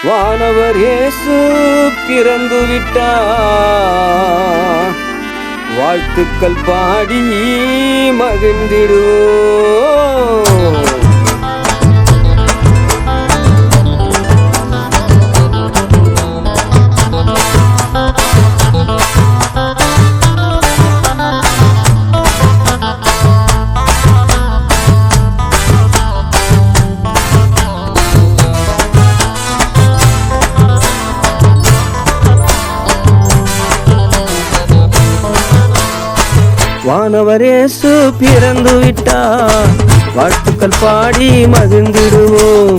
வானவர் இயேசு பிறந்து விட்டார், வாழ்த்துக்கள் பாடி மகிழ்ந்திடுவோம். வானவர் இயேசு பிறந்து விட்டார், வாழ்த்துக்கள் பாடி மகிழ்ந்திடுவோம்.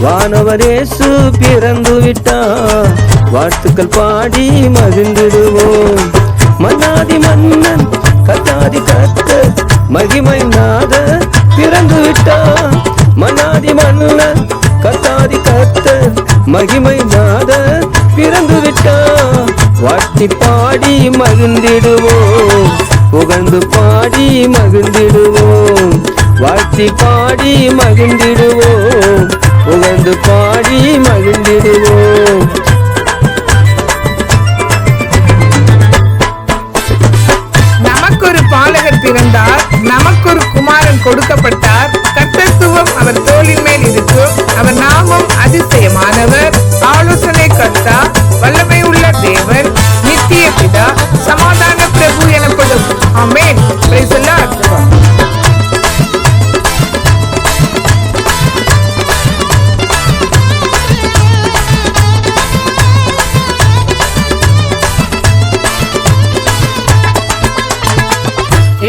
வானவர் இயேசு பிறந்து விட்டார், வாழ்த்துக்கள் பாடி மகிழ்ந்திடுவோம். மன்னாதி மன்னன் கத்தாதி கர்த்தர் மகிமை நாதர் பிறந்து விட்டார். மன்னாதி மன்னன் கத்தாதி கர்த்தர் மகிமை நாதர் பிறந்து விட்டார், வாழ்த்தி பாடி மகிழ்ந்திடுவோம். புகழ்ந்து பாடி மகிழ்ந்திடுவோம், வாழ்த்தி பாடி மகிழ்ந்திடுவோம், புகழ்ந்து பாடி மகிழ்ந்திடுவோம். நமக்கொரு பாலகர் பிறந்தார், நமக்கொரு குமாரன் கொடுக்கப்பட்டார். கர்த்தத்துவம் அவர் தோளின் மேல் இருக்கும். அவர் நாமம் அதிசயமானவர், ஆலோசனை கர்த்தா, வல்லமை உள்ள தேவன், நித்திய பிதா, சமாதான பிரபு எனப்படும். ஆமென். Praise the lord.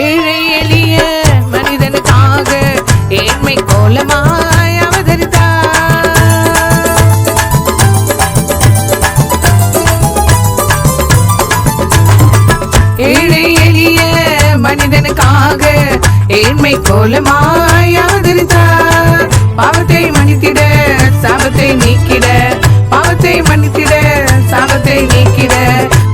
ஏழை எளிய மனிதனுக்காக ஏழ்மை கோலமாய் அவதரித்தார். ஏழை எளிய மனிதனுக்காக ஏழ்மை கோலமாய் அவதரித்தார். பாவத்தை மன்னித்திட சாபத்தை நீக்கிட, பாவத்தை மன்னித்திட சாபத்தை நீக்கிட.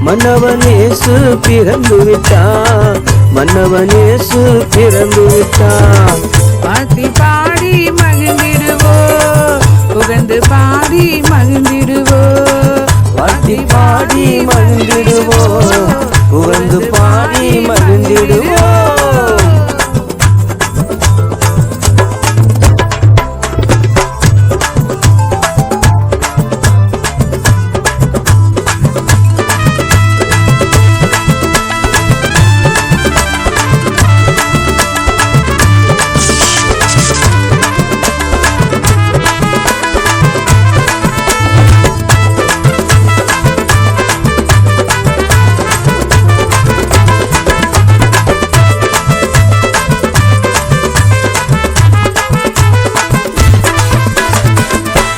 மன்னவன் இயேசு பிறந்து விட்டார், மன்னவன் இயேசு பிறந்து விட்டார். வாழ்த்தி பாடி மகிழ்ந்திடுவோம், புகழ்ந்து பாடி மகிழ்ந்திடுவோம். வாழ்த்தி பாடி மகிழ்ந்திடுவோம், புகழ்ந்து பாடி மகிழ்ந்திடுவோம்.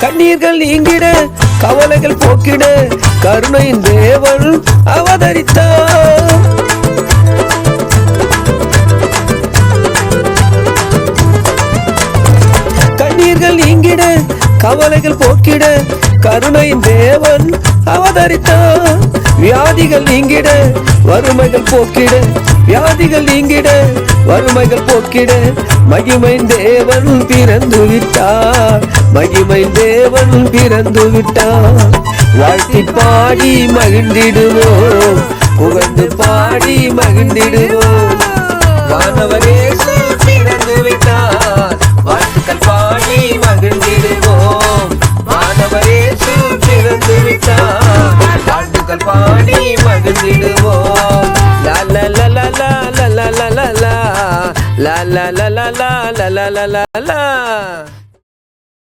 கண்ணீர்கள் நீங்கிட, கவலைகள் போக்கிட, கருணையின் தேவன் அவதரித்தார். கண்ணீர்கள் நீங்கிட, கவலைகள் போக்கிட, கருணையின் தேவன் அவதரித்தார். வியாதிகள் நீங்கிட, வறுமைகள் போக்கிட, வியாதிகள் நீங்கிட, வறுமைகள் போக்கிட, மகிமை தேவன் பிறந்து விட்டார், மகிமை தேவன் பிறந்து விட்டார். வாழ்த்தி பாடி மகிழ்ந்திடுவோம், புகழ்ந்து பாடி மகிழ்ந்திடுவோம். வானவர் இயேசு பிறந்து விட்டார், வாழ்த்துக்கள் பாடி மகிழ்ந்திடுவோம். வானவர் இயேசு பிறந்து விட்டார், வாழ்த்துக்கள் பாடி மகிழ்ந்திடுவோம். லா லா லா லா லா லா லா லா லா லா லா லா லா லா லா லா லா லா.